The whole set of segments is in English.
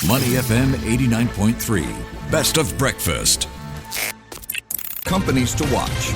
Money FM 89.3. Best of breakfast. Companies to watch.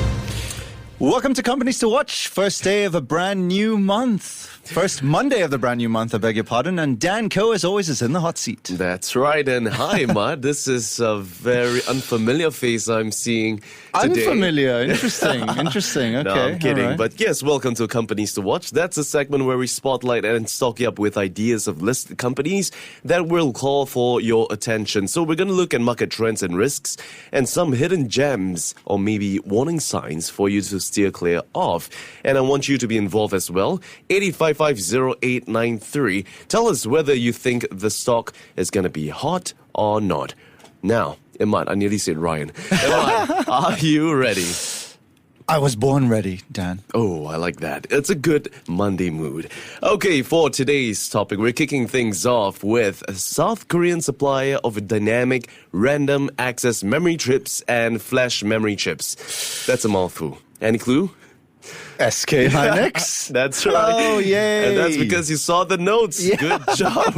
Welcome to Companies to Watch. First day of a brand new month. First Monday of the brand new month, I beg your pardon. And Dan Coe, as always, is in the hot seat. That's right. And hi, Emaad. This is a very unfamiliar face I'm seeing today. Unfamiliar. Interesting. Interesting. Okay. No, I'm kidding. All right. But yes, welcome to Companies to Watch. That's a segment where we spotlight and stock you up with ideas of listed companies that will call for your attention. So we're going to look at market trends and risks and some hidden gems or maybe warning signs for you to steer clear of. And I want you to be involved as well. 8550-893. Tell us whether you think the stock is going to be hot or not. Now, Emaad, I nearly said Ryan. Emaad, are you ready? I was born ready, Dan. Oh, I like that. It's a good Monday mood. Okay, for today's topic, we're kicking things off with a South Korean supplier of dynamic random access memory chips and flash memory chips. That's a mouthful. Any clue? SK Hynix. That's right. Oh, yay. And that's because you saw the notes. Yeah. Good job.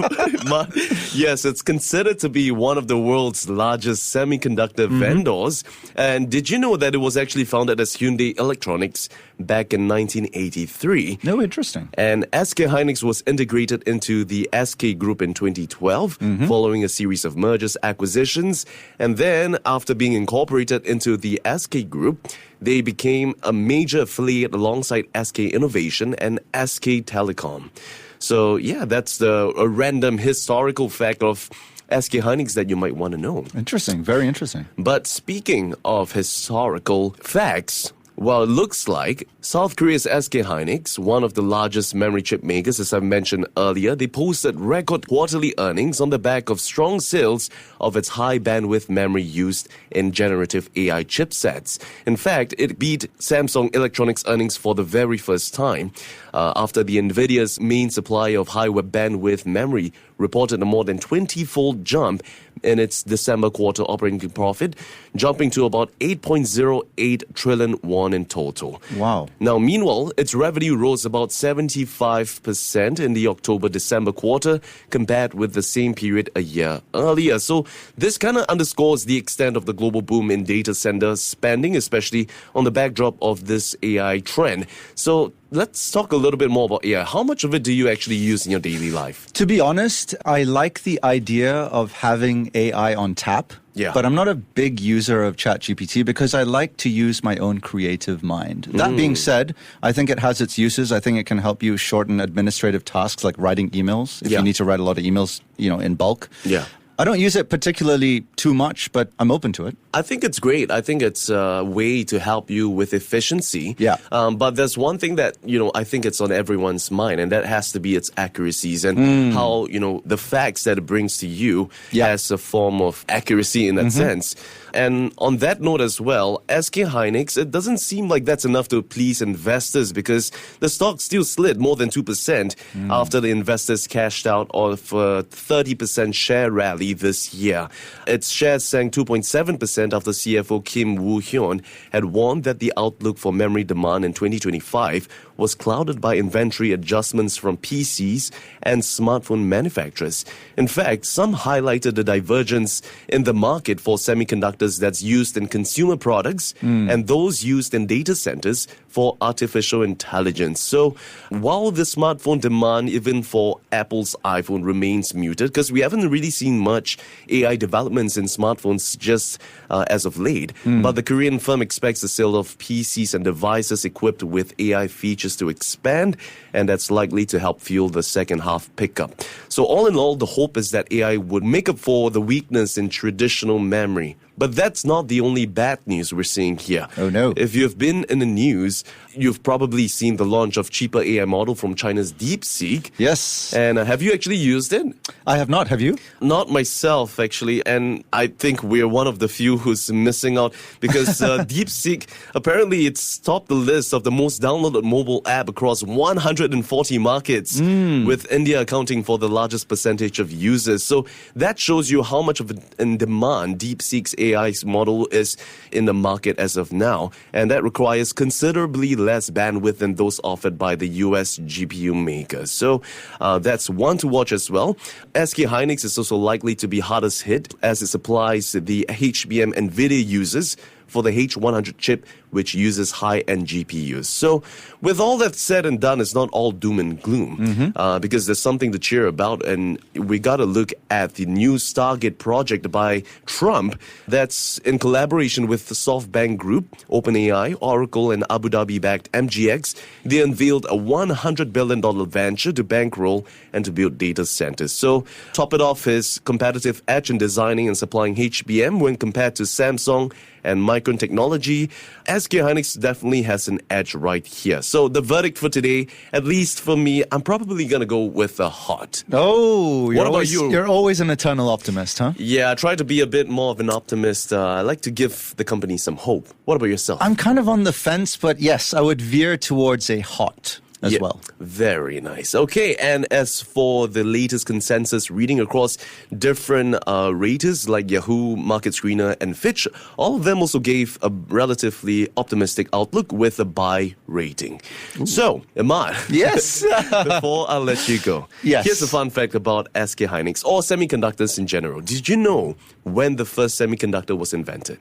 Yes, it's considered to be one of the world's largest semiconductor vendors. And did you know that it was actually founded as Hyundai Electronics back in 1983? No, interesting. And SK Hynix was integrated into the SK Group in 2012, following a series of mergers, acquisitions. And then, after being incorporated into the SK Group, they became a major affiliate alongside SK Innovation and SK Telecom. So, yeah, that's a random historical fact of SK Hynix that you might want to know. Interesting. Very interesting. But speaking of historical facts, well, it looks like South Korea's SK Hynix, one of the largest memory chip makers, as I mentioned earlier, they posted record quarterly earnings on the back of strong sales of its high bandwidth memory used in generative AI chipsets. In fact, it beat Samsung Electronics earnings for the very first time after the NVIDIA's main supplier of high bandwidth memory reported a more than 20-fold jump in its December quarter operating profit, jumping to about 8.08 trillion won in total. Wow. Now, meanwhile, its revenue rose about 75% in the October-December quarter compared with the same period a year earlier. So this kind of underscores the extent of the global boom in data center spending, especially on the backdrop of this AI trend. So let's talk a little bit more about AI. How much of it do you actually use in your daily life? To be honest, I like the idea of having AI on tap. Yeah. But I'm not a big user of ChatGPT because I like to use my own creative mind. That being said, I think it has its uses. I think it can help you shorten administrative tasks like writing emails if you need to write a lot of emails, in bulk. Yeah. I don't use it particularly too much, but I'm open to it. I think it's great. I think it's a way to help you with efficiency. Yeah. But there's one thing that, I think it's on everyone's mind, and that has to be its accuracies and how, the facts that it brings to you as a form of accuracy in that sense. And on that note as well, SK Hynix, it doesn't seem like that's enough to please investors because the stock still slid more than 2% after the investors cashed out of a 30% share rally this year. Its shares sank 2.7% after CFO Kim Woo-hyun had warned that the outlook for memory demand in 2025 was clouded by inventory adjustments from PCs and smartphone manufacturers. In fact, some highlighted the divergence in the market for semiconductors that's used in consumer products and those used in data centers for artificial intelligence. So while the smartphone demand, even for Apple's iPhone, remains muted, because we haven't really seen much AI developments in smartphones just as of late, but the Korean firm expects the sale of PCs and devices equipped with AI features to expand, and that's likely to help fuel the second half pickup. So all in all, the hope is that AI would make up for the weakness in traditional memory. But that's not the only bad news we're seeing here. Oh, no. If you've been in the news, you've probably seen the launch of cheaper AI model from China's DeepSeek. Yes. And have you actually used it? I have not. Have you? Not myself, actually. And I think we're one of the few who's missing out because DeepSeek, apparently it's topped the list of the most downloaded mobile app across 140 markets, with India accounting for the largest percentage of users. So that shows you how much of in demand DeepSeek's AI AI model is in the market as of now, and that requires considerably less bandwidth than those offered by the US GPU makers. So that's one to watch as well. SK Hynix is also likely to be hardest hit as it supplies the HBM NVIDIA users for the H100 chip, which uses high-end GPUs. So with all that said and done, it's not all doom and gloom, because there's something to cheer about, and we got to look at the new Stargate project by Trump that's in collaboration with the SoftBank Group, OpenAI, Oracle, and Abu Dhabi-backed MGX. They unveiled a $100 billion venture to bankroll and to build data centers. So top it off his competitive edge in designing and supplying HBM when compared to Samsung and Micron Technology. SK Hynix definitely has an edge right here. So the verdict for today, at least for me, I'm probably going to go with a hot. Oh, what about you? You're always an eternal optimist, huh? Yeah, I try to be a bit more of an optimist. I like to give the company some hope. What about yourself? I'm kind of on the fence, but yes, I would veer towards a hot as well. Very nice. Okay, and as for the latest consensus reading across different raters like Yahoo, Market Screener, and Fitch, all of them also gave a relatively optimistic outlook with a buy rating. Ooh. So, Emaad. Yes. Before I let you go, yes. Here's a fun fact about SK Hynix or semiconductors in general. Did you know when the first semiconductor was invented?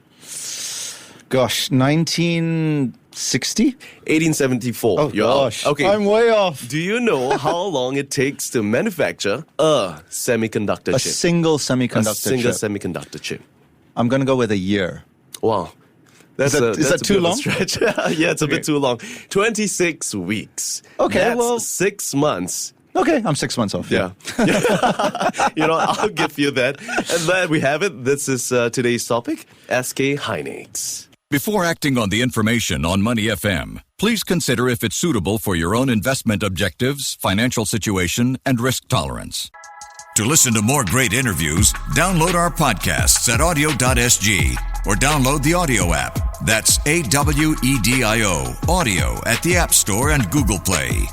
Gosh, 1960? 1874. Oh, gosh. Okay. I'm way off. Do you know how long it takes to manufacture a semiconductor chip? A single semiconductor chip. I'm going to go with a year. Wow. Is that too long? Stretch. Yeah, it's a bit too long. 26 weeks. Okay, That's 6 months. Okay, I'm 6 months off. Yeah. I'll give you that. And there we have it. This is today's topic, SK Hynix. Before acting on the information on Money FM, please consider if it's suitable for your own investment objectives, financial situation, and risk tolerance. To listen to more great interviews, download our podcasts at audio.sg or download the audio app. That's AWEDIO, audio at the App Store and Google Play.